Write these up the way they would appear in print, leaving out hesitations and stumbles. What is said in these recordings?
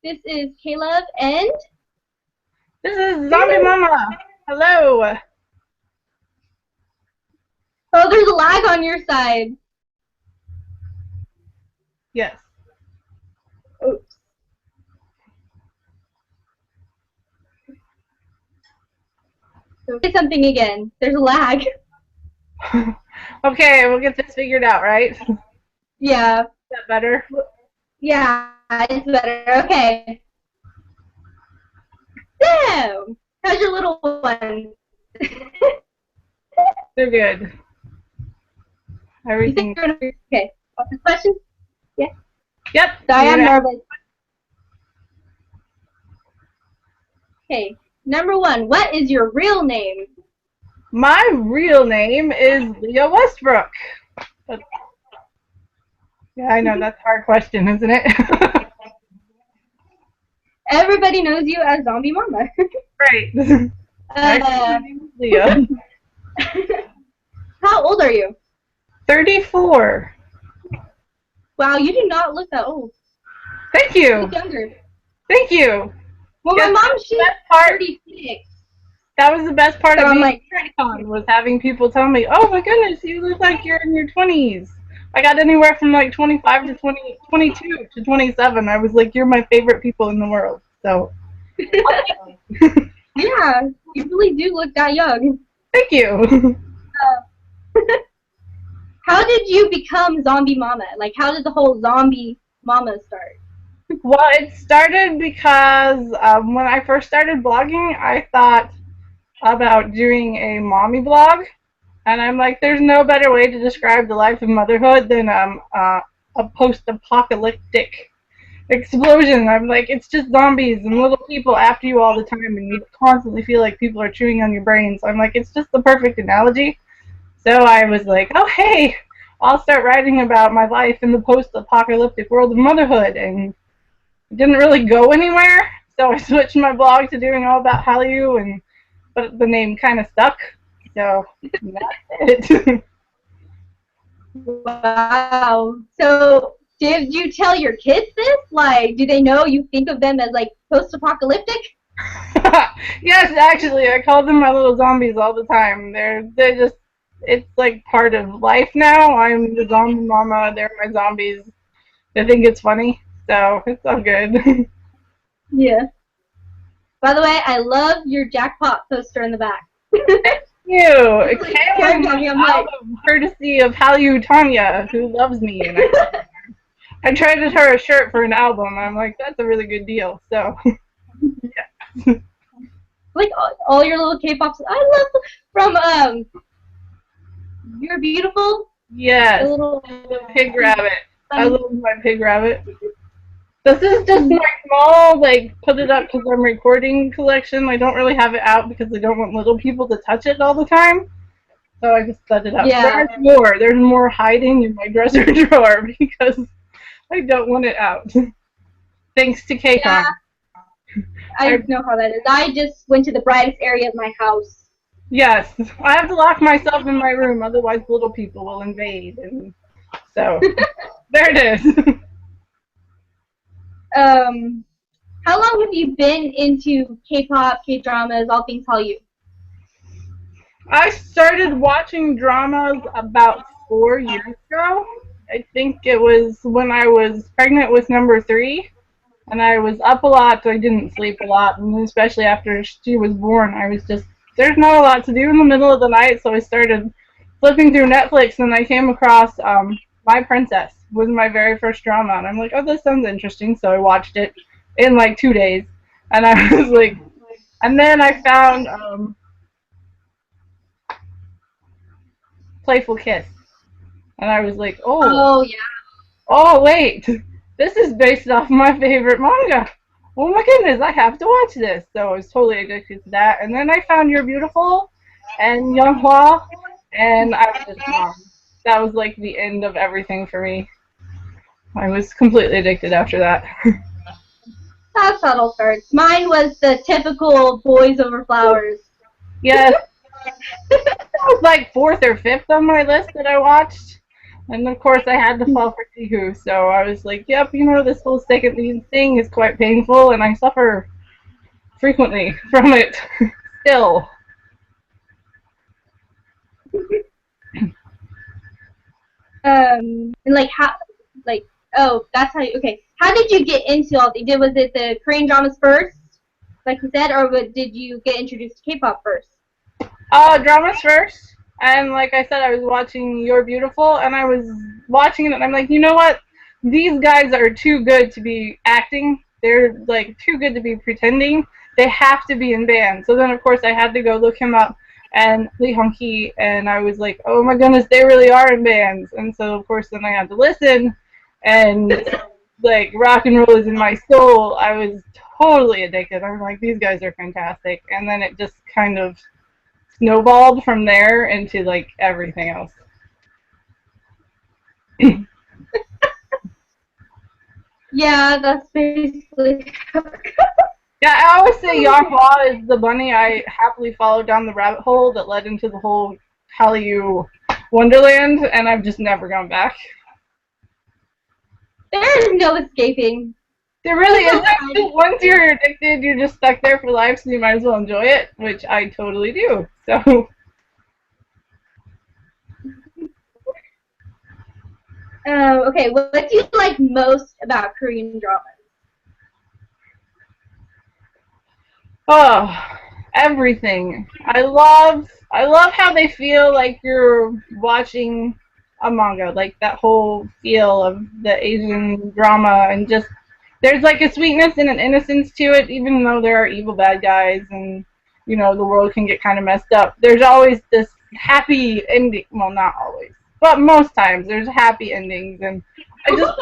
This is K-LUV and This is Zombie Mama. Hello. oh, there's a lag on your side. Yes. Oops. So say something again. There's a lag. Okay, we'll get this figured out, right? Is Yeah. that better? Yeah, it's better. Okay. So, how's your little one? They're good. You think Everything. you're gonna okay. The question? Yeah. Yep. Sorry, I'm nervous. Okay. Number one, what is your real name? My real name is Leah Westbrook. Yeah, I know that's a hard question, isn't it? Everybody knows you as Zombie Mama. Right. My name is Leah. How old are you? 34. Wow, you do not look that old. Thank You you. look younger. Thank you. Well, Yes, my mom, she's 36. That was the best part So of I'm being like, Con was having people tell me, "Oh my goodness, you look like you're in your 20s." I got anywhere from like 25 to 20, 22 to 27. I was like, "You're my favorite people in the world." So, yeah, you really do look that young. thank you. How did you become Zombie Mama? Like, how did the whole Zombie Mama start? Well, it started because when I first started blogging, I thought about doing a mommy blog, and I'm like, there's no better way to describe the life of motherhood than a post-apocalyptic explosion. I'm like, it's just zombies and little people after you all the time, and you constantly feel like people are chewing on your brain. So I'm like, it's just the perfect analogy. So I was like, oh hey, I'll start writing about my life in the post-apocalyptic world of motherhood, and it didn't really go anywhere. So I switched my blog to doing all about Hallyu, but the name kind of stuck. So that's it. Wow. So, did you tell your kids this? Like, do they know you think of them as like post-apocalyptic? Yes, actually, I call them my little zombies all the time. They're just it's like part of life now. I'm the zombie mama. They're my zombies. They think it's funny, so it's all good. Yeah. By the way, I love your jackpot poster in the back. You. It Like, came I'm out like, of courtey of Hallyu Tanya, who loves me, and I traded her a shirt for an album. I'm like, that's a really good deal. So, yeah. like all your little K-pops. I love from You're Beautiful. Yes, The little the pig rabbit. I love my pig rabbit. This is just my small, like, put it up because I'm recording collection. I don't really have it out because I don't want little people to touch it all the time. So I just set it up. Yeah. There's more hiding in my dresser drawer because I don't want it out. Thanks to K-Con. Yeah. I know how that is. I just went to the brightest area of my house. Yes, I have to lock myself in my room, otherwise little people will invade. And so, there it is. How long have you been into K-pop, K-dramas, all things Hallyu? I started watching dramas about 4 years ago. I think it was when I was pregnant with number 3, and I was up a lot, so I didn't sleep a lot, and especially after she was born, I was just, there's not a lot to do in the middle of the night, so I started flipping through Netflix, and I came across My Princess was my very first drama, and I'm like, oh, this sounds interesting, so I watched it in like 2 days, and I was like, and then I found Playful Kiss, and I was like, Oh, yeah. oh wait, this is based off my favorite manga. Oh my goodness, I have to watch this. So I was totally addicted to that. And then I found You're Beautiful and Younghwa, and I was just that was like the end of everything for me. I was completely addicted after that. That's how it all starts. Mine was the typical boys over flowers. Yes, that was like 4th or 5th on my list that I watched. And of course, I had to fall for Tihu, so I was like, yep, this whole second lead thing is quite painful, and I suffer frequently from it still. And like how, like, oh, that's how you, okay. How did you get into all the, was it the Korean dramas first, like you said, or did you get introduced to K-pop first? Dramas first, and like I said, I was watching You're Beautiful, and I was watching it, and I'm like, you know what? These guys are too good to be acting. They're like too good to be pretending. They have to be in bands. So then, of course, I had to go look him up, and Lee Hong Ki, and I was like, oh my goodness, they really are in bands. And so, of course, then I had to listen, and like rock and roll is in my soul. I was totally addicted. I'm like, these guys are fantastic. And then it just kind of snowballed from there into like everything else. Yeah, that's basically. Yeah, I always say Yahweh is the bunny I happily followed down the rabbit hole that led into the whole Hallyu Wonderland, and I've just never gone back. There's no escaping. There really isn't. Once you're addicted, you're just stuck there for life, so you might as well enjoy it, which I totally do. So. Okay, what do you like most about Korean dramas? Oh, everything. I love how they feel like you're watching a manga, like that whole feel of the Asian drama, and just there's like a sweetness and an innocence to it, even though there are evil bad guys and the world can get kind of messed up. There's always this happy ending. Well, not always, but most times there's happy endings, and I just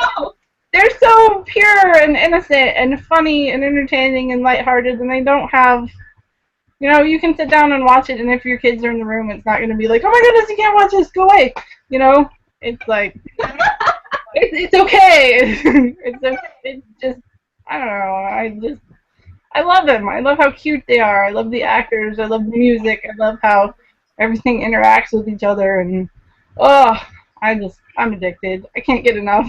they're so pure and innocent and funny and entertaining and lighthearted, and they don't have, you can sit down and watch it, and if your kids are in the room, it's not going to be like, oh my goodness, you can't watch this, go away. It's like, it's okay. It's just, I don't know, I love them. I love how cute they are. I love the actors. I love the music. I love how everything interacts with each other, and, oh, I'm addicted. I can't get enough.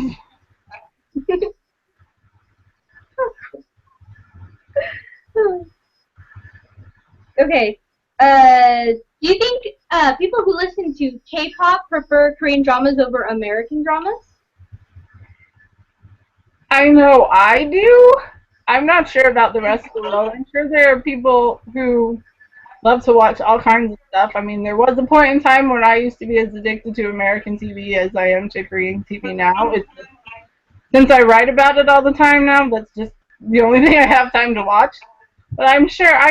Okay. Do you think people who listen to K-pop prefer Korean dramas over American dramas? I know I do. I'm not sure about the rest of the world. I'm sure there are people who love to watch all kinds of stuff. I mean, there was a point in time when I used to be as addicted to American TV as I am to Korean TV now. It's just, since I write about it all the time now, that's just the only thing I have time to watch. But I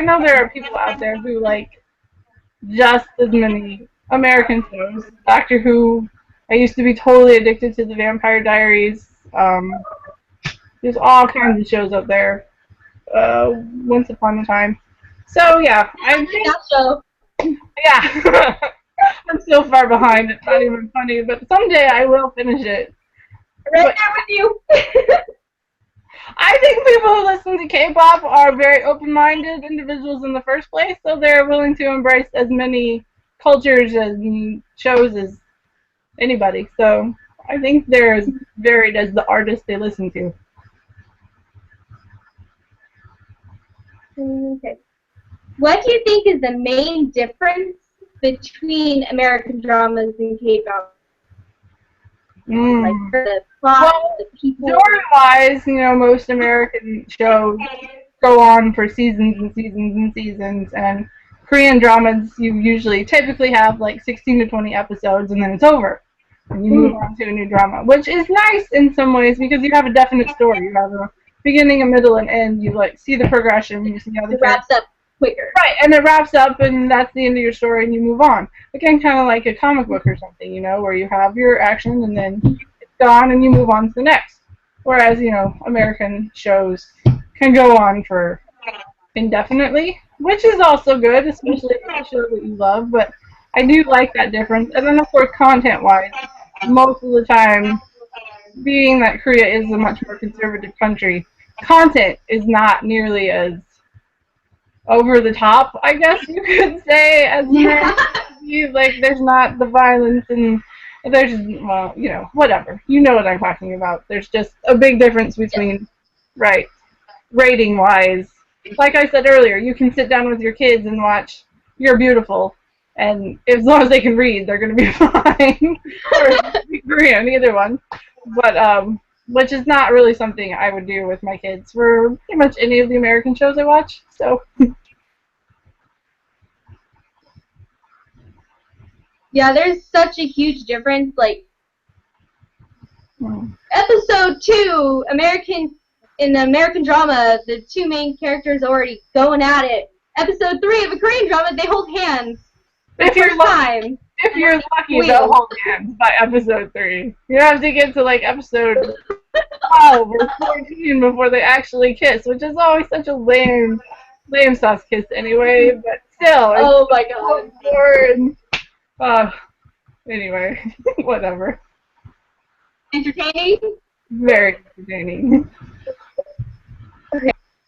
know there are people out there who like just as many American shows. Doctor Who, I used to be totally addicted to the Vampire Diaries. There's all kinds of shows out there. Once upon a time. So yeah, I think That show. yeah. I'm so far behind. It's not even funny, but someday I will finish it. Right there with you. I think people who listen to K-pop are very open-minded individuals in the first place, so they're willing to embrace as many cultures and shows as anybody. So I think they're as varied as the artists they listen to. Okay. What do you think is the main difference between American dramas and K-pop? Like for the plot, the people. Story-wise, most American shows go on for seasons and seasons and seasons, and Korean dramas you usually typically have like 16 to 20 episodes, and then it's over, and you move on to a new drama, which is nice in some ways because you have a definite story. You have a beginning, a middle, and end. You like see the progression. You see how the wraps up quicker. Right, and it wraps up, and that's the end of your story, and you move on. Again, kind of like a comic book or something, where you have your action, and then it's gone, and you move on to the next. Whereas, American shows can go on for indefinitely, which is also good, especially if it's a show that you love, but I do like that difference. And then, of course, content-wise, most of the time, being that Korea is a much more conservative country, content is not nearly as over the top, I guess you could say, as American. Like, there's not the violence and There's, well, you know, whatever. You know what I'm talking about. There's just a big difference between, right, rating-wise. Like I said earlier, you can sit down with your kids and watch You're Beautiful, and as long as they can read, they're going to be fine. Or Korean, either one. But, which is not really something I would do with my kids for pretty much any of the American shows I watch, so. Yeah, there's such a huge difference. Like, episode 2, in the American drama, the two main characters already going at it. Episode 3 of a Korean drama, they hold hands. If you're lucky, they'll hold hands by episode 3. You have to get to like episode 12 or 14 before they actually kiss, which is always such a lame sauce kiss anyway. But still, oh my god. Anyway, whatever. Entertaining? Very entertaining.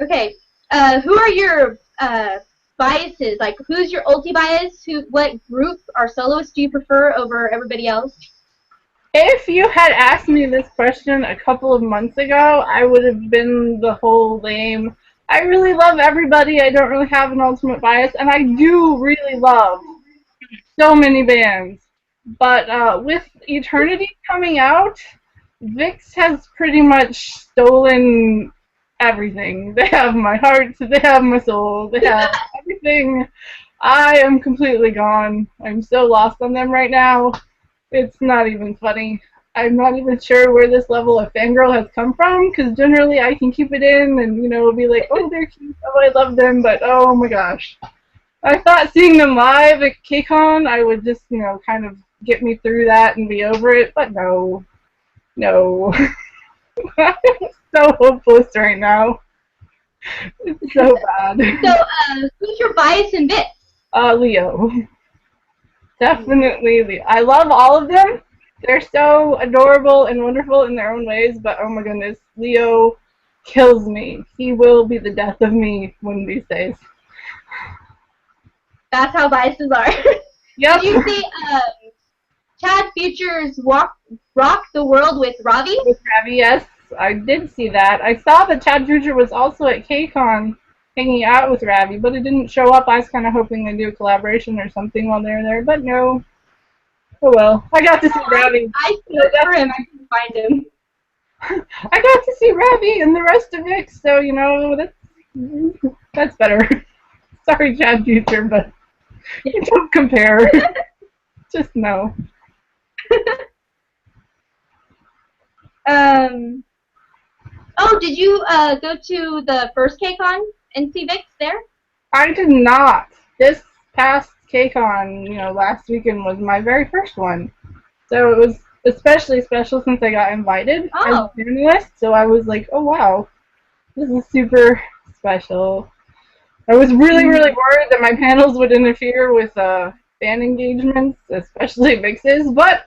Okay. Who are your biases? Like, who's your ulti bias? What group or soloist do you prefer over everybody else? If you had asked me this question a couple of months ago, I would have been the whole lame, I really love everybody, I don't really have an ultimate bias, and I do really love so many bands. But with Eternity coming out, VIX has pretty much stolen everything. They have my heart, they have my soul, they have everything. I am completely gone. I'm so lost on them right now. It's not even funny. I'm not even sure where this level of fangirl has come from, because generally I can keep it in and, you know, be like, oh, they're cute, oh, I love them, but oh my gosh. I thought seeing them live at KCON, I would just, you know, kind of get me through that and be over it, but no. No. I'm so hopeless right now. It's so bad. So, who's your bias in VIX? Leo. Definitely Leo. I love all of them. They're so adorable and wonderful in their own ways, but oh my goodness, Leo kills me. He will be the death of me one of these days. That's how biases are. Yep. Did you see Chad Future's Rock the World with Ravi? With Ravi, yes. I did see that. I saw that Chad Future was also at KCON hanging out with Ravi, but it didn't show up. I was kind of hoping they'd do a collaboration or something while they were there, but no. Oh well. I got to see Ravi. I searched for him. I couldn't find him. I got to see Ravi and the rest of it, so, you know, that's better. Sorry, Chad Future, but don't compare. Just no. Oh, did you go to the first KCON and see VIX there? I did not. This past KCON, you know, last weekend was my very first one. So it was especially special since I got invited as a panelist. So I was like, oh wow, this is super special. I was really, really worried that my panels would interfere with fan engagements, especially mixes, but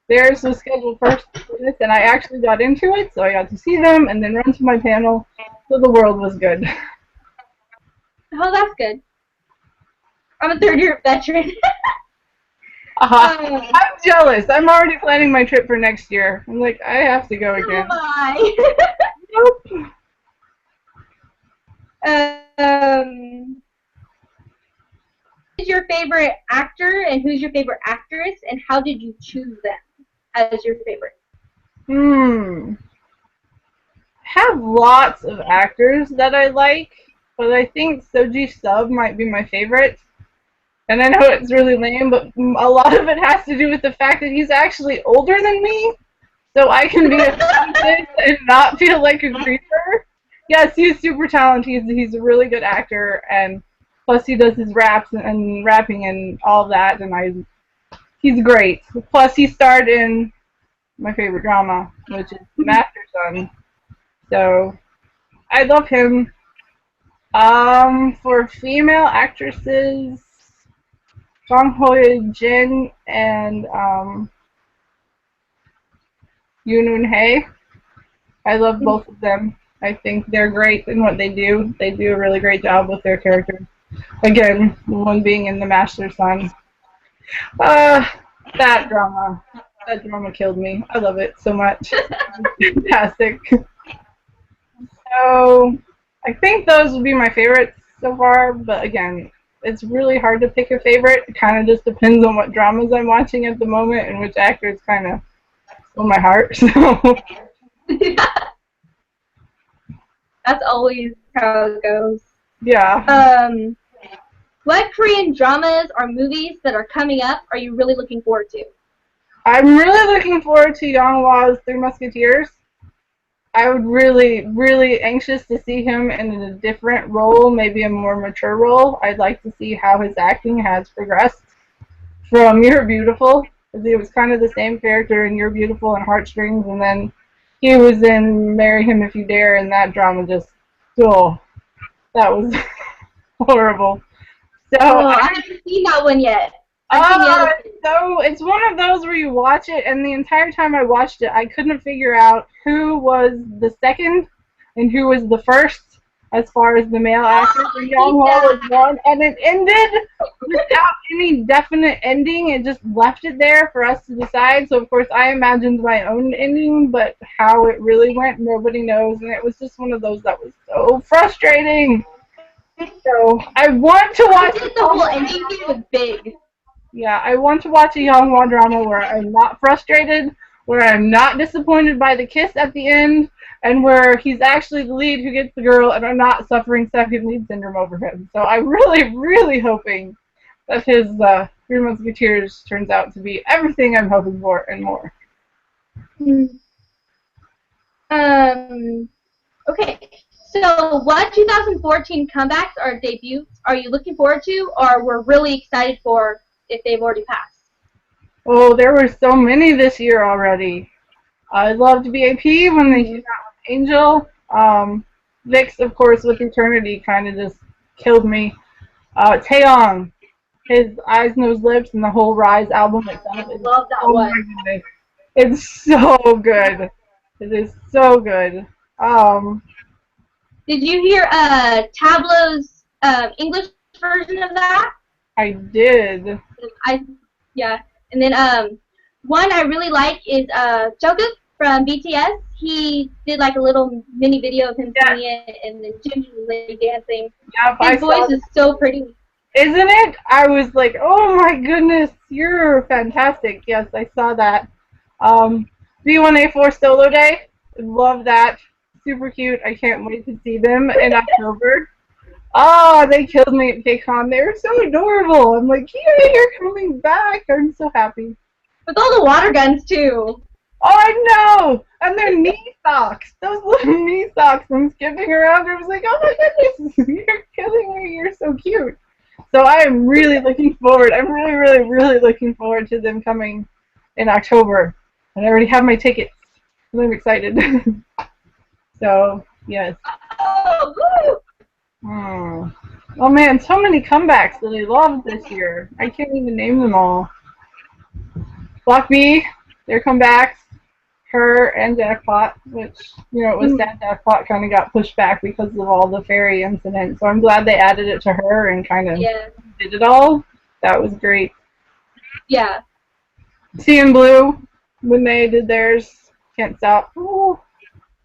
theirs was scheduled first for this, and I actually got into it, so I got to see them and then run to my panel, so the world was good. Oh, that's good. I'm a third-year veteran. I'm jealous. I'm already planning my trip for next year. I'm like, I have to go again. Nope. Who's your favorite actor and who's your favorite actress, and how did you choose them as your favorite? I have lots of actors that I like, but I think Soji Sub might be my favorite. And I know it's really lame, but a lot of it has to do with the fact that he's actually older than me, so I can be offended and not feel like a creeper. Yes, he's super talented. He's a really good actor, and plus he does his raps and rapping and all that, and he's great. Plus he starred in my favorite drama, which is Master Son. So I love him. For female actresses, Jong Ho Jin and Yoon Eun Hae. I love both of them. I think they're great in what they do. They do a really great job with their characters. Again, the one being in the Master Son. That drama. That drama killed me. I love it so much. It's fantastic. So I think those would be my favorites so far, but again, it's really hard to pick a favorite. It kind of just depends on what dramas I'm watching at the moment and which actors kind of stole my heart. So That's always how it goes. yeah. What Korean dramas or movies that are coming up are you really looking forward to? I'm really looking forward to Yang Hua's Three Musketeers. I would really anxious to see him in a different role, maybe a more mature role. I'd like to see how his acting has progressed from You're Beautiful, because he was kind of the same character in You're Beautiful and Heartstrings, and then he was in Marry Him If You Dare, and that drama just, oh, that was horrible. So I haven't seen that one yet. So it's one of those where you watch it, and the entire time I watched it, I couldn't figure out who was the second and who was the first as far as the male actors. And Young Hwa was one, and it ended without any definite ending. It just left it there for us to decide. So of course I imagined my own ending, but how it really went, nobody knows, and it was just one of those that was so frustrating. So I want to watch the whole ending was big. Yeah, I want to watch a Young Hwa drama where I'm not frustrated, where I'm not disappointed by the kiss at the end, and where he's actually the lead who gets the girl, and I'm not suffering second lead syndrome over him. So I'm really hoping that his Three Musketeers turns out to be everything I'm hoping for and more. Okay. So what 2014 comebacks or debuts are you looking forward to, or we're really excited for if they've already passed? Oh, there were so many this year already. I loved BAP when they came out with Angel. Vix, of course, with Eternity kind of just killed me. Taeyong, his Eyes, Nose, Lips, and the whole Rise album itself. I love that one. My goodness. It's so good. It is so good. Did you hear Tableau's English version of that? I did. Yeah. And then one I really like is Jungkook from BTS. He did like a little mini video of him singing it and then gingerly dancing. Yeah, his voice is so pretty. Isn't it? I was like, oh my goodness, you're fantastic. Yes, I saw that. B1A4 Solo Day. Love that. Super cute. I can't wait to see them in October. Oh, they killed me at KCON. They were so adorable. I'm like, yeah, you're coming back. I'm so happy. With all the water guns, too. Oh, I know! And their knee socks. Those little knee socks. I'm skipping around. I was like, oh my goodness, you're killing me. You're so cute. So I am really looking forward. I'm really looking forward to them coming in October. And I already have my tickets. And I'm excited. So, yes. Oh, woo! Oh man, so many comebacks that I loved this year. I can't even name them all. Block B, their comebacks, her and Jackpot, which, you know, it was sad Jackpot kind of got pushed back because of all the ferry incidents. So I'm glad they added it to her and kind of did it all. That was great. Yeah. C and Blue, when they did theirs, Can't Stop. Ooh.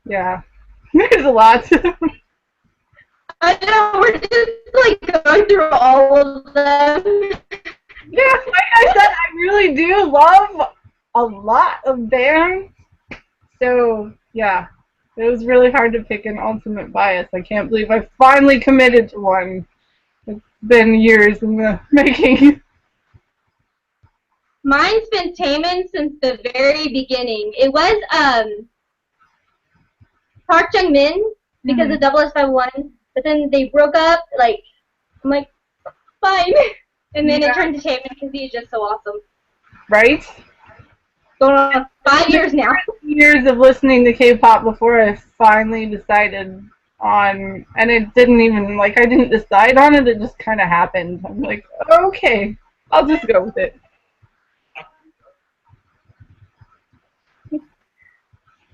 Yeah. There's a lot. I know, we're just like going through all of them. Yeah, like I said, I really do love a lot of bands. So, yeah, it was really hard to pick an ultimate bias. I can't believe I finally committed to one. It's been years in the making. Mine's been Taemin since the very beginning. It was Park Jung-min because of Double S51, but then they broke up. Like, I'm like, fine. And then it turned to Taemin because he's just so awesome. Right? Going on 5 years now. Years of listening to K-pop before I finally decided on, and it didn't even, like, I didn't decide on it, it just kind of happened. I'm like, okay, I'll just go with it.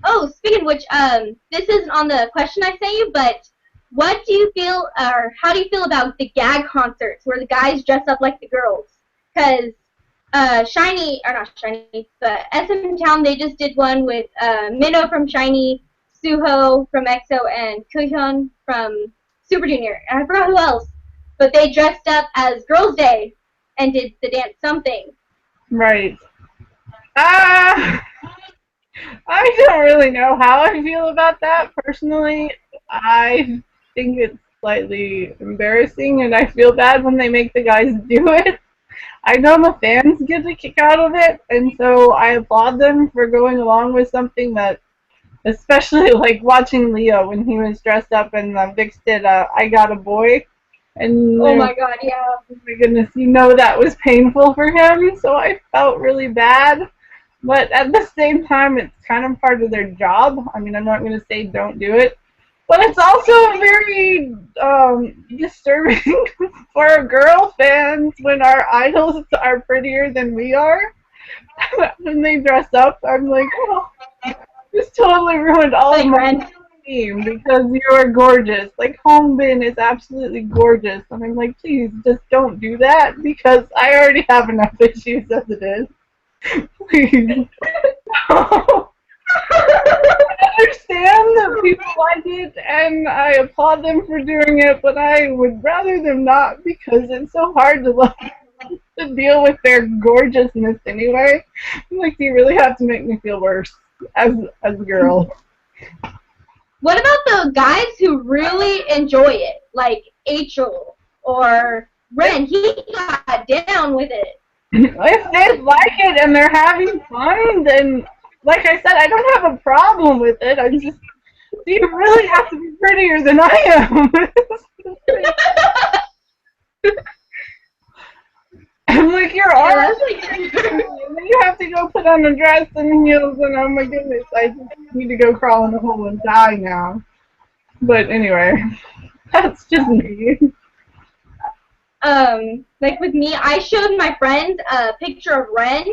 Oh, speaking of which, this isn't on the question I sent you, but what do you feel, or how do you feel about the gag concerts where the guys dress up like the girls? Because Shiny, or not Shiny, but SM Town, they just did one with Minho from Shiny, Suho from EXO, and Kuhyun from Super Junior. And I forgot who else. But they dressed up as Girls' Day and did the dance something. Right. I don't really know how I feel about that. Personally, I think it's slightly embarrassing, and I feel bad when they make the guys do it. I know the fans get a kick out of it, and so I applaud them for going along with something that, especially like watching Leo when he was dressed up and Vix did I Got a Boy. And oh my god, yeah. Oh my goodness, you know that was painful for him, so I felt really bad. But at the same time, it's kind of part of their job. I mean, I'm not going to say don't do it, but it's also very disturbing for girl fans when our idols are prettier than we are. When they dress up, I'm like, oh, this totally ruined all of my team because you are gorgeous. Like, Hongbin is absolutely gorgeous. And I'm like, please, just don't do that because I already have enough issues as it is. Please. I understand that people like it, and I applaud them for doing it, but I would rather them not because it's so hard to deal with their gorgeousness anyway. Like, you really have to make me feel worse as a girl. What about the guys who really enjoy it, like Achel or Ren? He got down with it. If they like it and they're having fun, then, like I said, I don't have a problem with it. I just, you really have to be prettier than I am. I'm like, you're already you have to go put on a dress and heels, and oh my goodness, I just need to go crawl in a hole and die now. But anyway, that's just me. Like with me, I showed my friends a picture of Ren,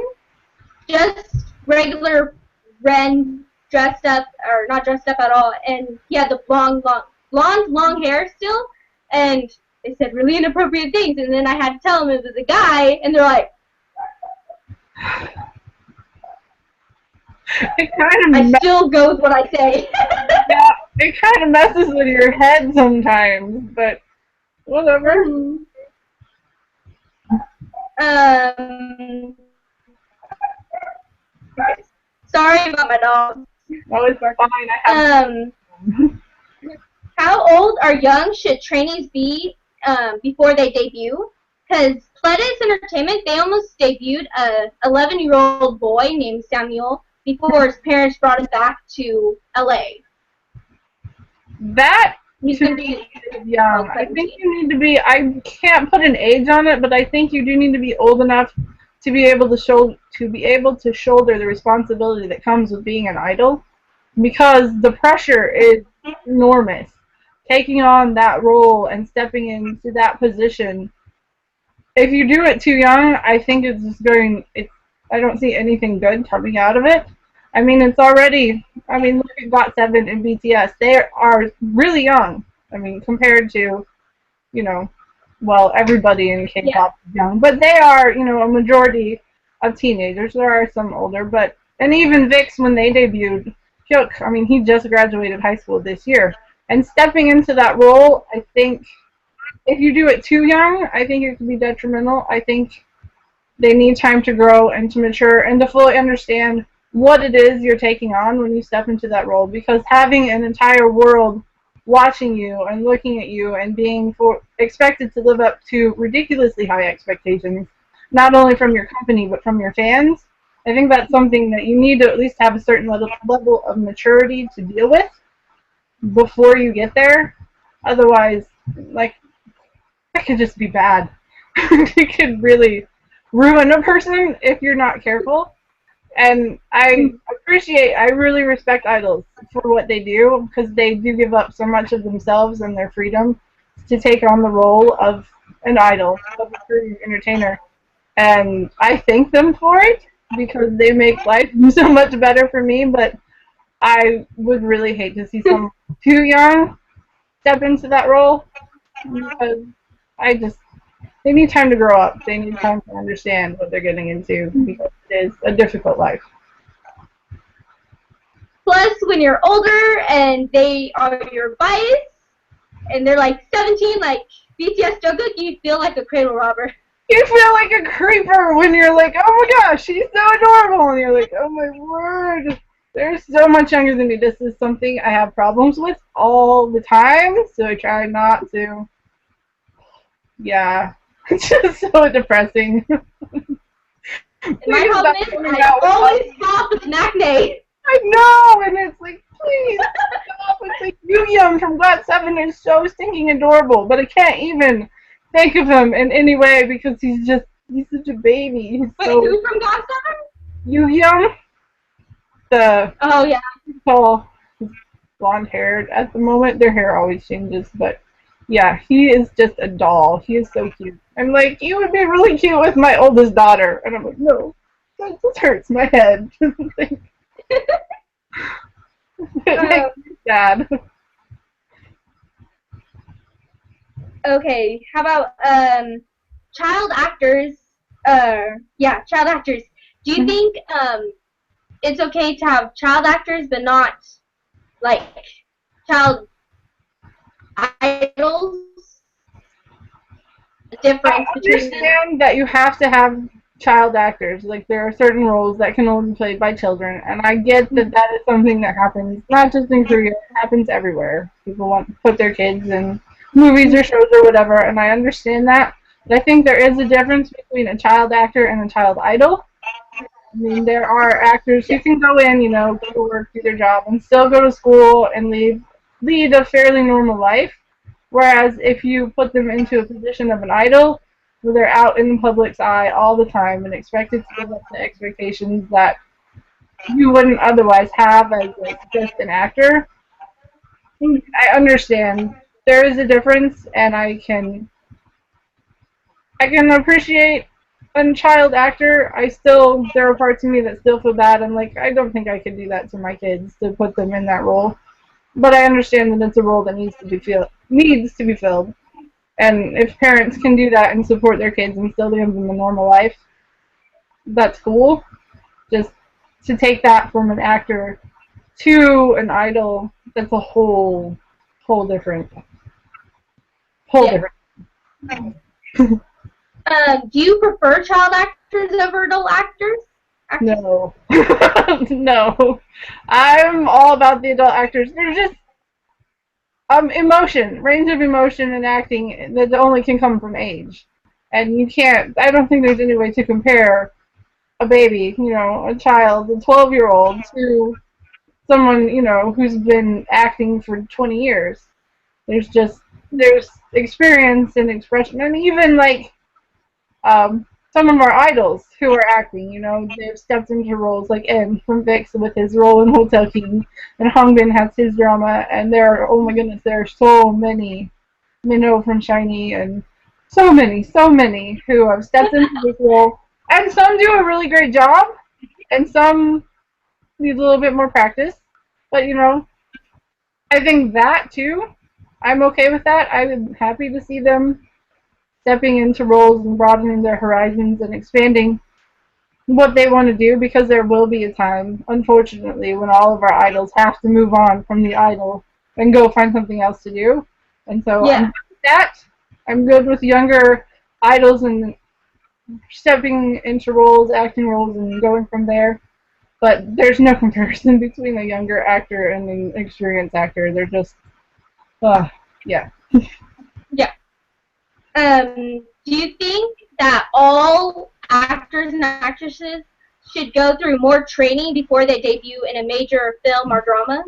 just regular Ren dressed up, or not dressed up at all, and he had the blonde, long hair still, and they said really inappropriate things, and then I had to tell them it was a guy, and they're like, I still go with what I say. Yeah, it kind of messes with your head sometimes, but whatever. Sorry about my dog. Oh, it's fine. How old or young should trainees be before they debut? Because Pledis Entertainment, they almost debuted a 11-year-old boy named Samuel before his parents brought him back to LA. He's going to be young. I think you need to be, I can't put an age on it, but I think you do need to be old enough to be able to shoulder the responsibility that comes with being an idol, because the pressure is enormous. Taking on that role and stepping into that position, if you do it too young, I think it's just I don't see anything good coming out of it. I mean, it's already, look at GOT7 and BTS. They are really young. I mean, compared to, well, everybody in K-pop is young. But they are, a majority of teenagers. There are some older, and even VIX, when they debuted, Hyuk, he just graduated high school this year. And stepping into that role, I think, if you do it too young, I think it can be detrimental. I think they need time to grow and to mature and to fully understand what it is you're taking on when you step into that role, because having an entire world watching you and looking at you and being expected to live up to ridiculously high expectations, not only from your company but from your fans, I think that's something that you need to at least have a certain level of maturity to deal with before you get there. Otherwise, that could just be bad. It could really ruin a person if you're not careful. And I really respect idols for what they do, because they do give up so much of themselves and their freedom to take on the role of an idol, of a career entertainer. And I thank them for it, because they make life so much better for me, but I would really hate to see someone too young step into that role, because they need time to grow up. They need time to understand what they're getting into because it is a difficult life. Plus, when you're older and they are your bias, and they're like 17, like BTS Jungkook, you feel like a cradle robber. You feel like a creeper when you're like, oh my gosh, she's so adorable, and you're like, oh my word, they're so much younger than me. This is something I have problems with all the time, so I try not to. Yeah, it's just so depressing. And my problem is I always stop with an acne. I know, and it's like, please stop. It's like Yu from GOT7 is so stinking adorable, but I can't even think of him in any way because he's such a baby. He's Wait, who from GOT7? Yu, the yeah, tall, blonde haired. At the moment, their hair always changes, but yeah, he is just a doll. He is so cute. I'm like, you would be really cute with my oldest daughter, and I'm like, no, that just hurts my head. It makes me sad. Okay, how about child actors? Child actors. Do you think it's okay to have child actors but not like child idols? The difference I understand that you have to have child actors. Like, there are certain roles that can only be played by children, and I get that that is something that happens not just in Korea, it happens everywhere. People want to put their kids in movies or shows or whatever, and I understand that. But I think there is a difference between a child actor and a child idol. I mean, there are actors who can go in, go to work, do their job, and still go to school and lead a fairly normal life. Whereas if you put them into a position of an idol, where they're out in the public's eye all the time and expected to live up to expectations that you wouldn't otherwise have as like just an actor, I understand there is a difference, and I can appreciate a child actor. There are parts of me that still feel bad. I'm like, I don't think I could do that to my kids to put them in that role. But I understand that it's a role that needs to be filled. And if parents can do that and support their kids and still give them a normal life, that's cool. Just to take that from an actor to an idol, that's a whole different. Do you prefer child actors over adult actors? No. No. I'm all about the adult actors. They're just range of emotion and acting that only can come from age. And I don't think there's any way to compare a baby, a child, a 12-year-old to someone, who's been acting for 20 years. There's experience and expression, and even like some of our idols who are acting, they've stepped into roles like M from VIX with his role in Hotel King, and Hongbin has his drama, and oh my goodness, there are so many, Minho from SHINee, and so many who have stepped into this role, and some do a really great job, and some need a little bit more practice, but I think that too, I'm okay with that. I'm happy to see them stepping into roles and broadening their horizons and expanding what they want to do, because there will be a time, unfortunately, when all of our idols have to move on from the idol and go find something else to do. And so I'm good with that. I'm good with younger idols and stepping into roles, acting roles, and going from there. But there's no comparison between a younger actor and an experienced actor. They're just, yeah. Yeah. Do you think that all actors and actresses should go through more training before they debut in a major film or drama?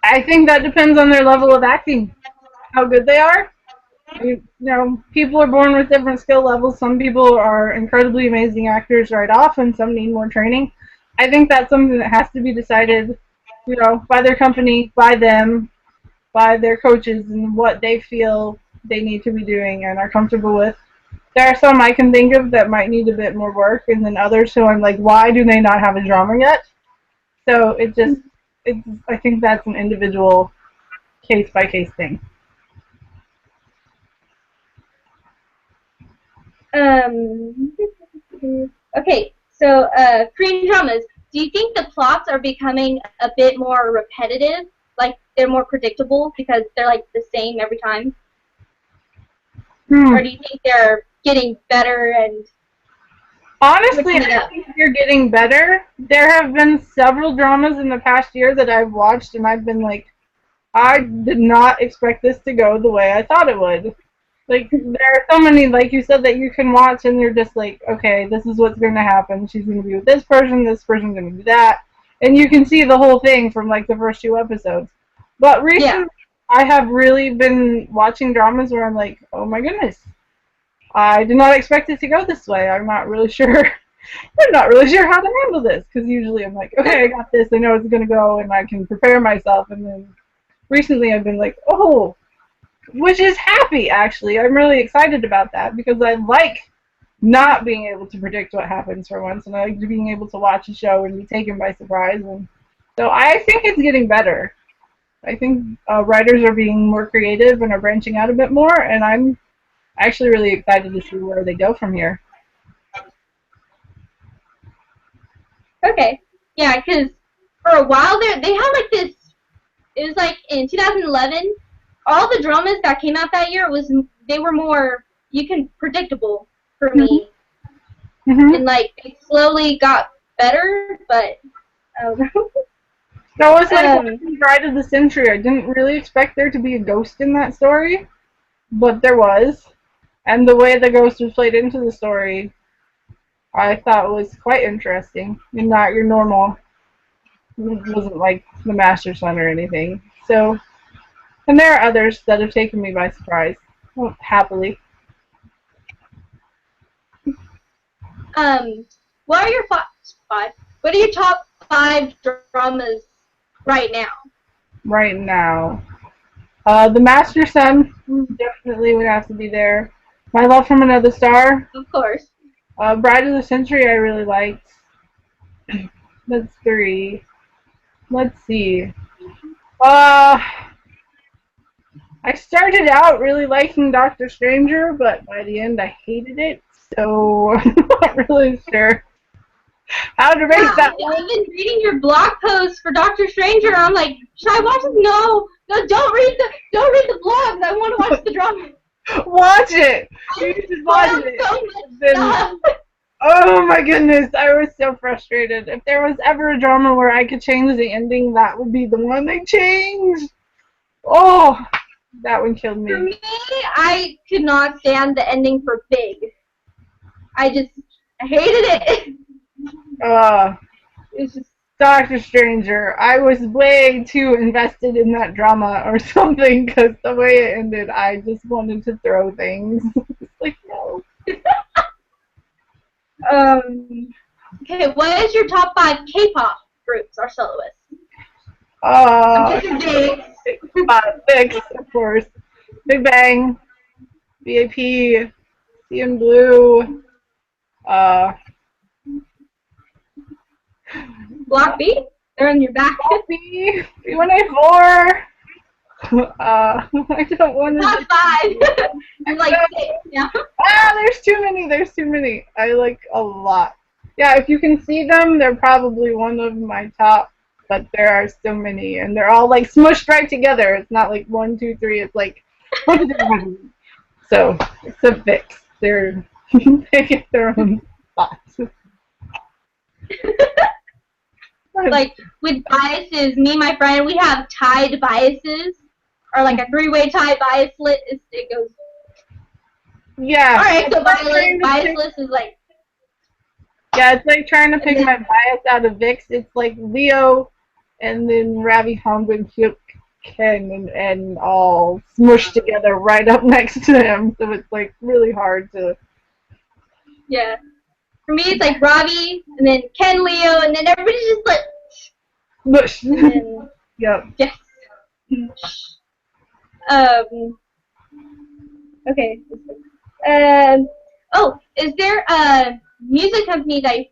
I think that depends on their level of acting, how good they are. People are born with different skill levels. Some people are incredibly amazing actors right off, and some need more training. I think that's something that has to be decided, by their company, by them, by their coaches, and what they feel they need to be doing and are comfortable with. There are some I can think of that might need a bit more work, and then others who I'm like, why do they not have a drama yet? So I think that's an individual case-by-case thing. Um. Okay, so Korean dramas. Do you think the plots are becoming a bit more repetitive? Like they're more predictable because they're like the same every time, Hmm. or do you think they're getting better and Honestly, switching it I up? think you're getting better. There have been several dramas in the past year that I've watched, and I've been like, I did not expect this to go the way I thought it would. Like, there are so many, like you said, that you can watch, and you're just like, okay, this is what's going to happen. She's going to be with this person's going to do that. And you can see the whole thing from, like, the first two episodes. But Yeah. recently, I have really been watching dramas where I'm like, oh my goodness, I did not expect it to go this way. I'm not really sure. I'm not really sure how to handle this because usually I'm like, okay, I got this. I know it's gonna go, and I can prepare myself. And then recently I've been like, oh, which is happy actually. I'm really excited about that because I like not being able to predict what happens for once, and I like being able to watch a show and be taken by surprise. And so I think it's getting better. I think writers are being more creative and are branching out a bit more, and I'm actually really excited to see where they go from here. Okay. Yeah, because for a while there, they had like this. It was like in 2011, all the dramas that came out that year was they were more you can predictable for me, Mm-hmm. and like it slowly got better, but I don't know. That was like um, watching Bride of the Century. I didn't really expect there to be a ghost in that story, but there was. And the way the ghost was played into the story, I thought was quite interesting. And not your normal, it wasn't like the Master Son or anything. So, and there are others that have taken me by surprise. Well, happily. um, what are your five? What are your top five dramas right now? Right now. The Master Son definitely would have to be there. My Love from Another Star. Of course. Bride of the Century I really liked. That's three. Let's see. Uh, I started out really liking Doctor Stranger, but by the end I hated it. So I'm not really sure how to Yeah, rate that I've one. been reading your blog post for Doctor Stranger. And I'm like, should I watch it? No, no, don't read the blogs. I want to watch the drama. Watch it. You I should watch spoiled it. so much Then, stuff. oh my goodness, I was so frustrated. If there was ever a drama where I could change the ending, that would be the one they changed. Oh, that one killed For me. me, I could not stand the ending for Big. I hated it. Uh, It was just Doctor Stranger. I was way too invested in that drama or something because the way it ended, I just wanted to throw things. Like, no. okay. What is your top five K-pop groups or soloists? I'm Uh, guessing Big. six, of course. Big Bang, BAP, CN Blue, uh, Block B. They're in your back. B, B1A4. I don't want Top to. five. I'm like six now. There's too many. There's too many. I like a lot. Yeah, if you can see them, they're probably one of my top. But there are so many, and they're all like smushed right together. It's not like one, two, three. It's like so. It's a fix. They get their own spots. Like with biases, me and my friend, we have tied biases, or like a three-way tie bias list. It goes. Yeah. All right, so bias Pick, list is like. yeah, it's like trying to pick Then, my bias out of Vix. It's like Leo, and then Ravi Hong and Hyuk Ken and all smushed together right up next to him. So it's like really hard to. yeah. For me, it's like Robbie, and then Ken Leo, and then everybody's just like. Mush. And then Yep. yes. Um. Okay. Oh, is there a music company that you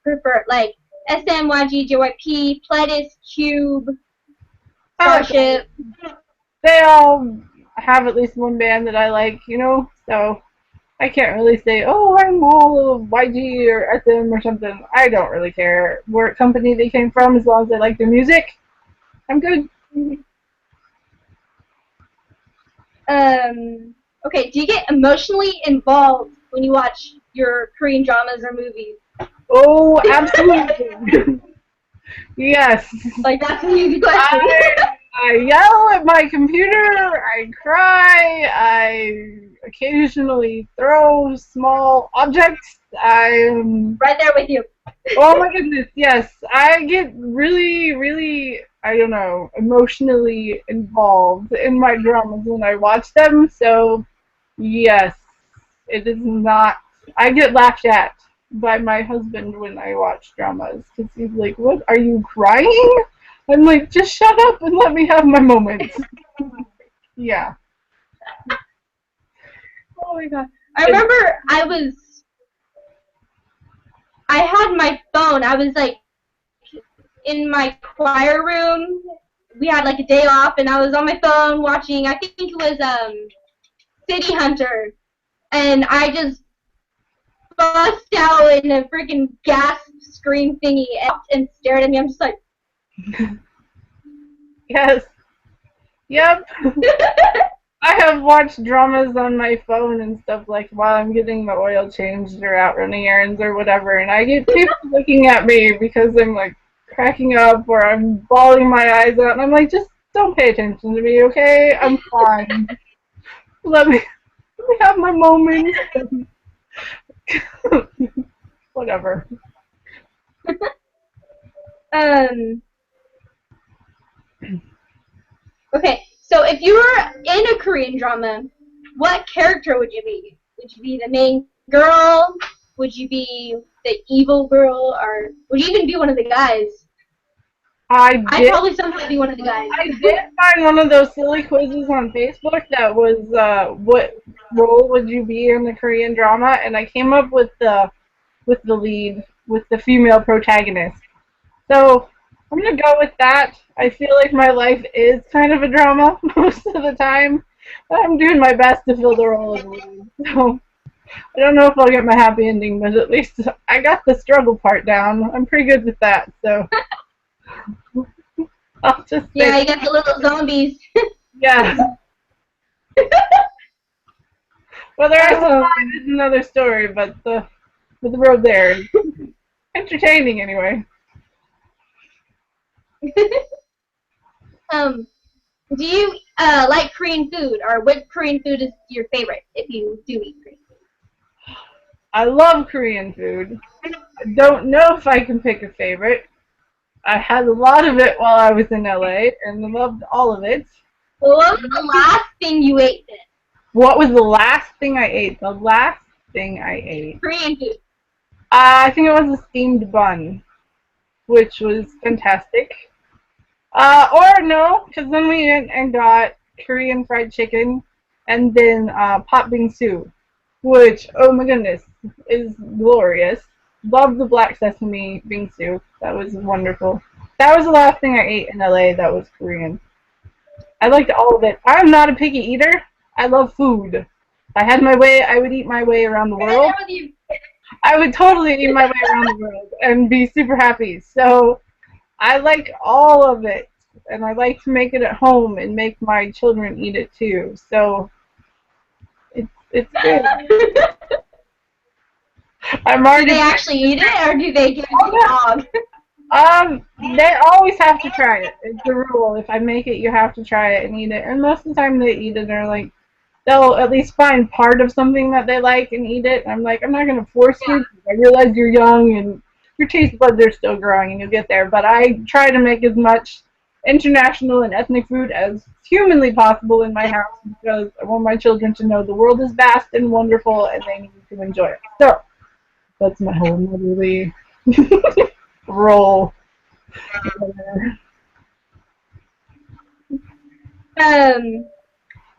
prefer, like SMYG, JYP, Pledis, Cube, Starship? They all have at least one band that I like, So I can't really say, oh, I'm all of YG or SM or something. I don't really care what company they came from as long as I like their music. I'm good. Okay, do you get emotionally involved when you watch your Korean dramas or movies? Oh, absolutely. Yes. Like, that's an easy question. I yell at my computer, I cry, I occasionally throw small objects. I'm Right there with you. Oh my goodness, yes. I get really, really, I don't know, emotionally involved in my dramas when I watch them. So, yes, it is not. I get laughed at by my husband when I watch dramas because he's like, "What? Are you crying?" I'm like, "Just shut up and let me have my moments." Yeah. Oh my god. I remember I had my phone. I was like in my choir room. We had like a day off, and I was on my phone watching. I think it was City Hunter, and I just bust out in a freaking gasp scream thingy and stared at me. I'm just like, Yes. Yep. I have watched dramas on my phone and stuff like while I'm getting the oil changed or out running errands or whatever, and I get people looking at me because I'm like cracking up or I'm bawling my eyes out, and I'm like, just don't pay attention to me, okay? I'm fine. Let me have my moment. Whatever. um. Okay, so if you were in a Korean drama, what character would you be? Would you be the main girl? Would you be the evil girl, or would you even be one of the guys? I'd probably somehow be one of the guys. I did find one of those silly quizzes on Facebook that was what role would you be in the Korean drama, and I came up with the lead, with the female protagonist. So I'm gonna go with that. I feel like my life is kind of a drama most of the time, but I'm doing my best to fill the role of the lead. So I don't know if I'll get my happy ending, but at least I got the struggle part down. I'm pretty good with that. So I'll just say, yeah, you got the little zombies. yeah. Whether I survive is another story, but the road there is entertaining anyway. Do you like Korean food, or what Korean food is your favorite if you do eat Korean food? I love Korean food. I don't know if I can pick a favorite. I had a lot of it while I was in LA and loved all of it. What was the last thing you ate then? What was the last thing I ate? The last thing I ate. Korean food. I think it was a steamed bun, which was fantastic. Or no, because then we went and got Korean fried chicken and then pot bingsu, which, oh my goodness, is glorious. Love the black sesame bingsu. That was wonderful. That was the last thing I ate in LA that was Korean. I liked all of it. I'm not a picky eater. I love food. If I had my way, I would eat my way around the world. I would totally eat my way around the world and be super happy. So I like all of it, and I like to make it at home and make my children eat it too. So it's good. I'm already. Do they actually eat it, or do they give it to the dog? They always have to try it. It's the rule. If I make it, you have to try it and eat it. And most of the time they eat it, they're like, they'll at least find part of something that they like and eat it. And I'm like, I'm not going to force you. I realize you're young and your taste buds are still growing and you'll get there. But I try to make as much international and ethnic food as humanly possible in my house because I want my children to know the world is vast and wonderful and they need to enjoy it. So that's my whole motherly role.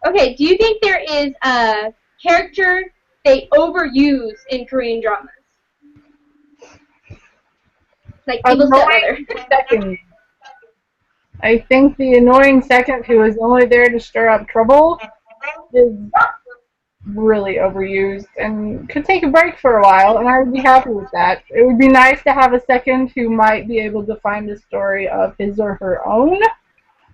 Okay, do you think there is a character they overuse in Korean dramas? Like people annoying second. I think the annoying second who is only there to stir up trouble is really overused and could take a break for a while, and I would be happy with that. It would be nice to have a second who might be able to find a story of his or her own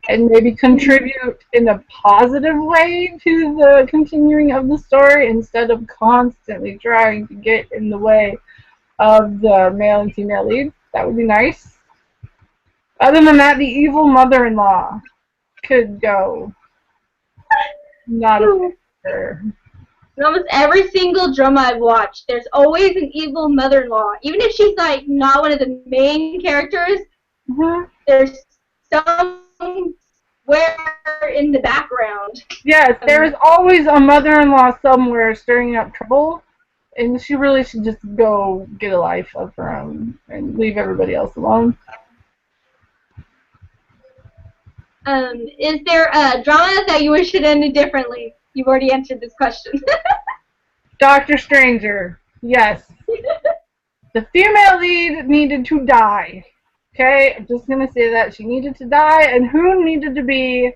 and maybe contribute in a positive way to the continuing of the story instead of constantly trying to get in the way of the male and female leads. That would be nice. Other than that, the evil mother-in-law could go. Not a factor. In almost every single drama I've watched, there's always an evil mother-in-law. Even if she's like not one of the main characters, there's somewhere in the background. Yes, there is always a mother-in-law somewhere stirring up trouble, and she really should just go get a life of her own and leave everybody else alone. Is there a drama that you wish it ended differently? You've already answered this question. Doctor Stranger, yes. The female lead needed to die. Okay, I'm just gonna say that she needed to die, and who needed to be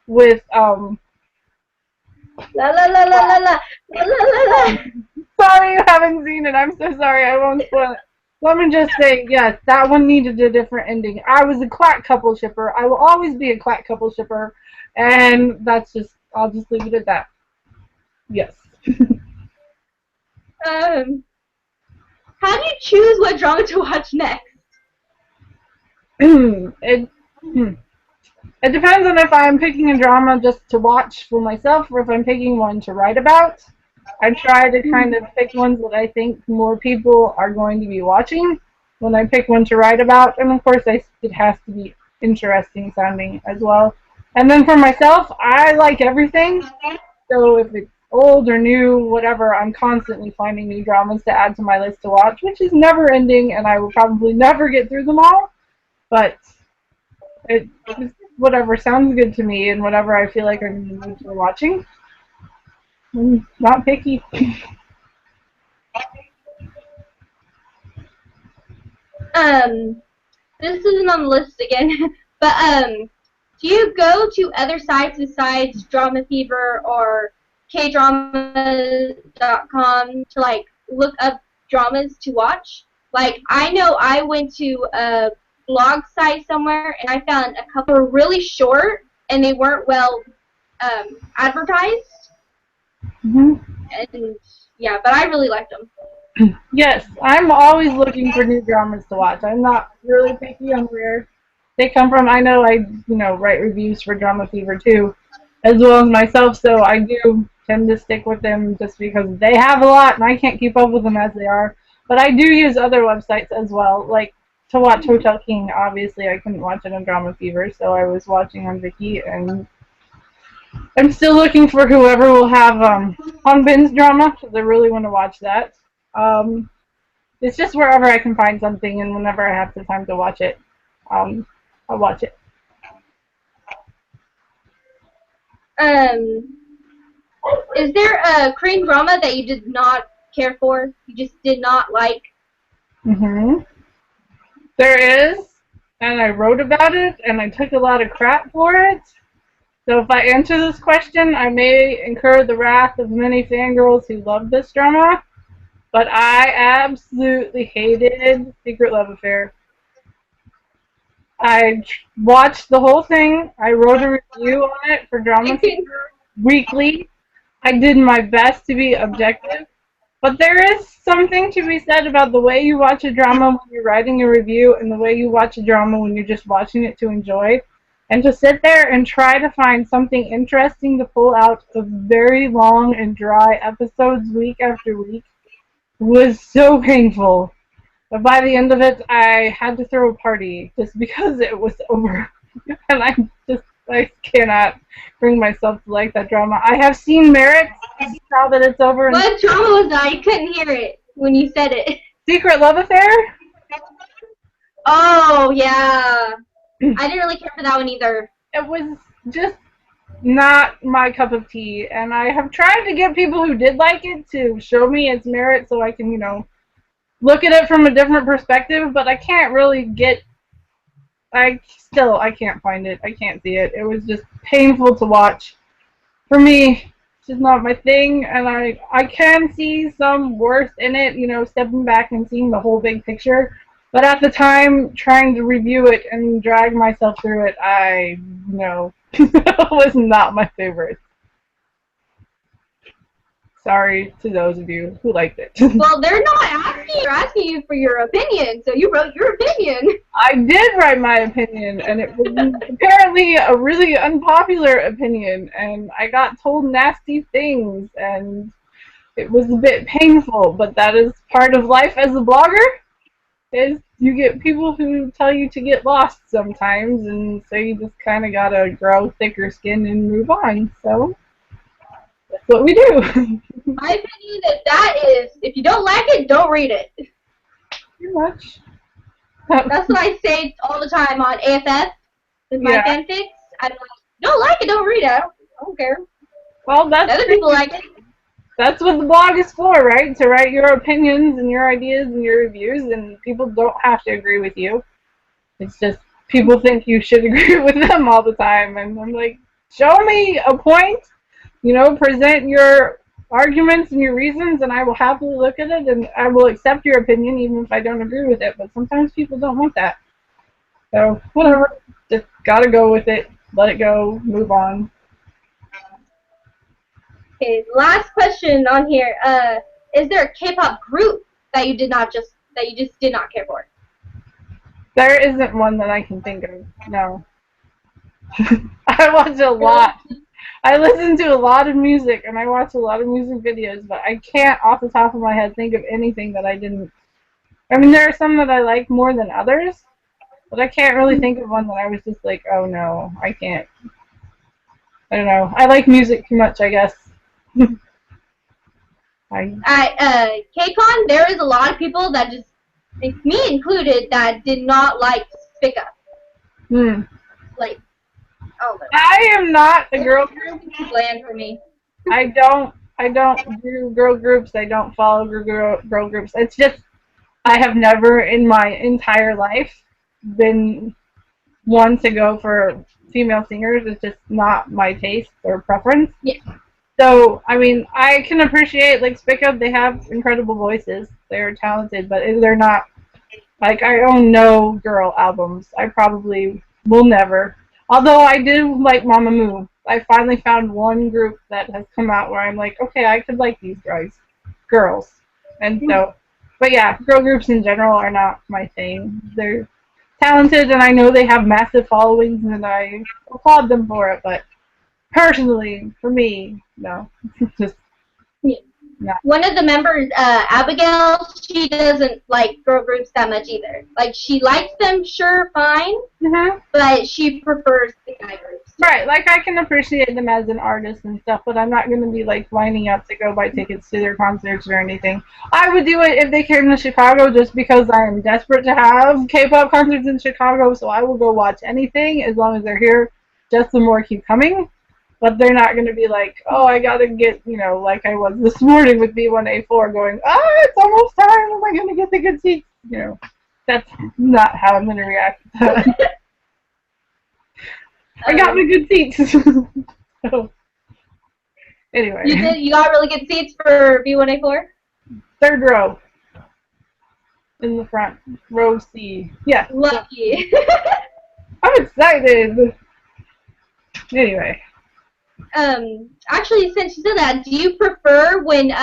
with La la la la la la la la la. Sorry you haven't seen it. I'm so sorry. I won't spoil it. Let me just say, yes, that one needed a different ending. I was a quack couple shipper. I will always be a quack couple shipper, and that's just. I'll just leave it at that. Yes. How do you choose what drama to watch next? It depends on if I'm picking a drama just to watch for myself or if I'm picking one to write about. I try to kind of pick ones that I think more people are going to be watching when I pick one to write about, and of course it has to be interesting sounding as well. And then for myself, I like everything, so if it's old or new, whatever, I'm constantly finding new dramas to add to my list to watch, which is never ending, and I will probably never get through them all, but it whatever sounds good to me and whatever I feel like I'm in the mood for watching. I'm not picky. This isn't on the list again, but do you go to other sites besides Drama Fever or kdrama.com to like look up dramas to watch? Like I know I went to a blog site somewhere and I found a couple really short and they weren't well advertised. And yeah, but I really liked them. Yes, I'm always looking for new dramas to watch. I'm not really picky on where they come from. I know I, write reviews for Drama Fever too, as well as myself, so I do tend to stick with them just because they have a lot and I can't keep up with them as they are. But I do use other websites as well, like to watch Hotel King. Obviously, I couldn't watch it on Drama Fever, so I was watching on Viki, and I'm still looking for whoever will have on Bin's drama because I really want to watch that. It's just wherever I can find something, and whenever I have the time to watch it, I'll watch it. Is there a Korean drama that you did not care for? You just did not like? There is, and I wrote about it, and I took a lot of crap for it. So if I answer this question, I may incur the wrath of many fangirls who love this drama. But I absolutely hated Secret Love Affair. I watched the whole thing. I wrote a review on it for Drama Fever weekly. I did my best to be objective. But there is something to be said about the way you watch a drama when you're writing a review and the way you watch a drama when you're just watching it to enjoy. And to sit there and try to find something interesting to pull out of very long and dry episodes week after week was so painful. But by the end of it, I had to throw a party just because it was over. And I cannot bring myself to like that drama. I have seen Merit now that it's over. What drama was that? I couldn't hear it when you said it. Secret Love Affair? Oh, yeah. I didn't really care for that one either. It was just not my cup of tea, and I have tried to get people who did like it to show me its merit so I can, look at it from a different perspective, but I can't really I can't find it. I can't see it. It was just painful to watch. For me, just not my thing, and I can see some worth in it, you know, stepping back and seeing the whole big picture. But at the time, trying to review it and drag myself through it, I know was not my favorite. Sorry to those of you who liked it. Well, they're not asking you, asking you for your opinion, so you wrote your opinion. I did write my opinion, and it was apparently a really unpopular opinion, and I got told nasty things, and it was a bit painful, but that is part of life as a blogger, is you get people who tell you to get lost sometimes, and so you just kind of gotta grow thicker skin and move on, so that's what we do. My opinion is that is, if you don't like it, don't read it. Pretty much. That's what I say all the time on AFF with my fanfics. I'm like, don't like it, don't read it. I don't care. Well, that's other people like it. That's what the blog is for, right? To write your opinions and your ideas and your reviews, and people don't have to agree with you. It's just people think you should agree with them all the time, and I'm like, show me a point, you know, present your arguments and your reasons, and I will happily look at it, and I will accept your opinion even if I don't agree with it, but sometimes people don't want that. So, whatever. Just gotta go with it, let it go, move on. Okay, last question on here. Is there a K-pop group that you just did not care for? There isn't one that I can think of, no. I watch a lot. I listen to a lot of music, and I watch a lot of music videos, but I can't off the top of my head think of anything that I didn't. I mean, there are some that I like more than others, but I can't really think of one that I was just like, oh no, I can't. I don't know. I like music too much, I guess. At KCON, there is a lot of people that just, me included, that did not like Spick Up. Like, oh. I am not a girl group. Bland for me. I don't do girl groups. I don't follow girl groups. It's just I have never in my entire life been one to go for female singers. It's just not my taste or preference. Yeah. So, I mean, I can appreciate, like, Spick Up, they have incredible voices. They're talented, but they're not, like, I own no girl albums. I probably will never. Although I do like Mamamoo. I finally found one group that has come out where I'm like, okay, I could like these girls. And so, but yeah, girl groups in general are not my thing. They're talented, and I know they have massive followings, and I applaud them for it, but personally, for me, no. Just not. One of the members, Abigail, she doesn't like girl groups that much either. Like, she likes them, sure, fine, but she prefers the guy groups. Right, like, I can appreciate them as an artist and stuff, but I'm not going to be, like, lining up to go buy tickets to their concerts or anything. I would do it if they came to Chicago just because I am desperate to have K-pop concerts in Chicago, so I will go watch anything as long as they're here, just the more keep coming. But they're not going to be like, oh, I got to get, you know, like I was this morning with B1A4 going, it's almost time, am I going to get the good seats? You know, that's not how I'm going to react to that. I got my good seats. So, anyway. You got really good seats for B1A4? Third row. In the front. Row C. Yeah. Lucky. I'm excited. Anyway. Actually, since you said that, do you prefer when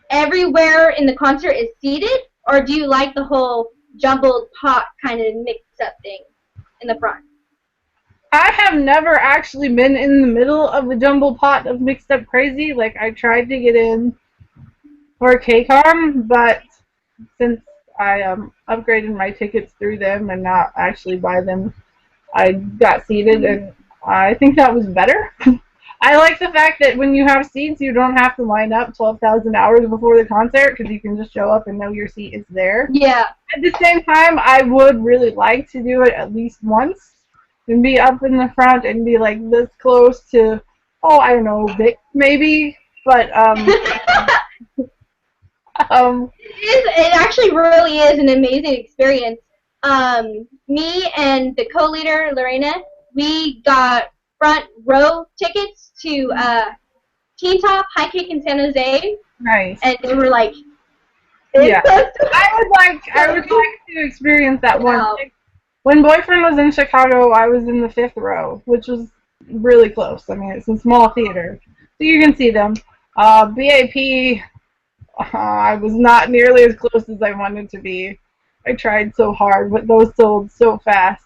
everywhere in the concert is seated, or do you like the whole jumbled pot kind of mixed up thing in the front? I have never actually been in the middle of a jumbled pot of mixed up crazy. Like, I tried to get in for KCON, but since I upgraded my tickets through them and not actually buy them, I got seated, and I think that was better. I like the fact that when you have seats, you don't have to line up 12,000 hours before the concert, because you can just show up and know your seat is there. Yeah. At the same time, I would really like to do it at least once and be up in the front and be like this close to, oh, I don't know, Vic maybe, but It actually really is an amazing experience. Me and the co-leader, Lorena, we got front row tickets to Teen Top, High Kick in San Jose, Nice. and they were like, Yeah. it's so I would like to experience that one. wow. When Boyfriend was in Chicago, I was in the 5th row, which was really close. I mean, it's a small theater, so you can see them. BAP, I was not nearly as close as I wanted to be. I tried so hard, but those sold so fast.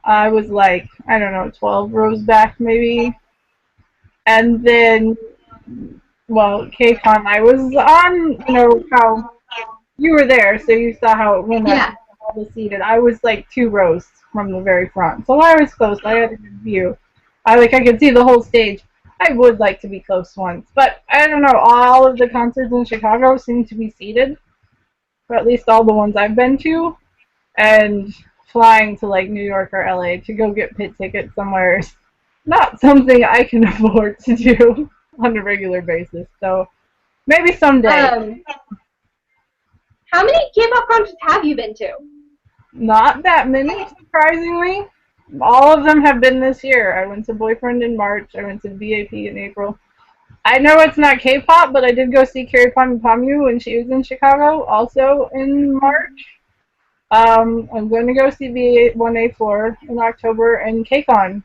I was like, I don't know, 12 rows back maybe. And then, well, KCON, I was on, how you were there, so you saw how it went Yeah. all the seated. I was like 2 rows from the very front, so I was close. I had a good view. I could see the whole stage. I would like to be close once, but I don't know. All of the concerts in Chicago seem to be seated, or at least all the ones I've been to. And flying to like New York or LA to go get pit tickets somewhere is not something I can afford to do on a regular basis. So maybe someday. How many K-pop concerts have you been to? Not that many, surprisingly. All of them have been this year. I went to Boyfriend in March. I went to BAP in April. I know it's not K-pop, but I did go see Carrie Pamu when she was in Chicago, also in March. I'm going to go see B1A4 in October and KCON,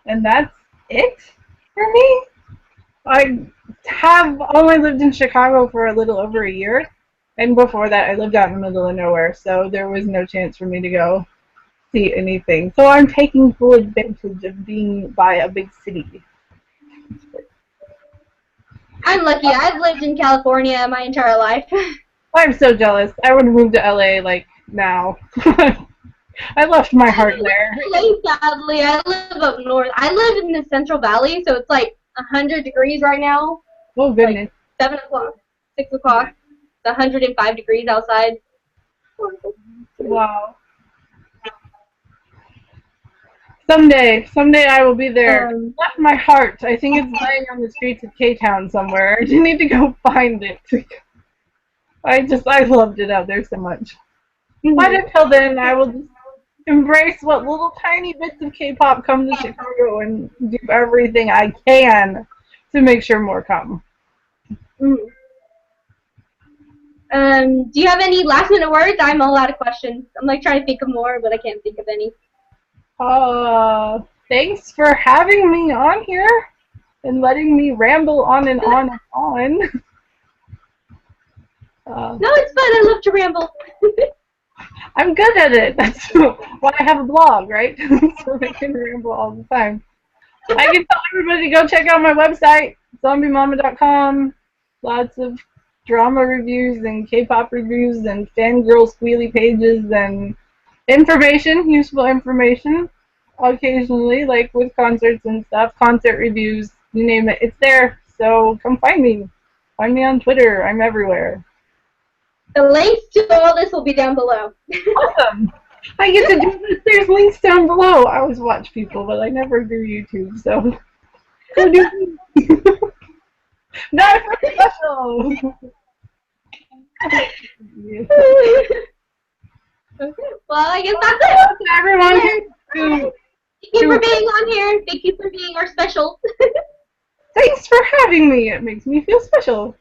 and that's it for me. I have only lived in Chicago for a little over a year, and before that I lived out in the middle of nowhere, so there was no chance for me to go see anything. So I'm taking full advantage of being by a big city. I'm lucky. I've lived in California my entire life. I'm so jealous. I would move to LA like now. I left my heart there. Sadly, I live up north. I live in the Central Valley, so it's like 100 degrees right now. Oh goodness. Like 7 o'clock, 6 o'clock. It's 105 degrees outside. Wow. Someday I will be there. Left my heart. I think it's lying on the streets of K-Town somewhere. I need to go find it. I loved it out there so much. But until then, I will just embrace what little tiny bits of K-pop come to Chicago and do everything I can to make sure more come. Do you have any last minute words? I'm all out of questions. I'm like trying to think of more, but I can't think of any. Thanks for having me on here and letting me ramble on and on and on. No, it's fun. I love to ramble. I'm good at it. That's why I have a blog, right? So I can ramble all the time. I can tell everybody to go check out my website, zombiemama.com. Lots of drama reviews and K-pop reviews and fangirl squealy pages and information, useful information, occasionally, like with concerts and stuff, concert reviews, you name it, it's there. So come find me. Find me on Twitter. I'm everywhere. The links to all this will be down below. Awesome. I get to do this. There's links down below. I always watch people, but I never do YouTube, so go do Not for special. Okay. Well, I guess that's it. Everyone, Thank you for being on here. Thank you for being our special. Thanks for having me. It makes me feel special.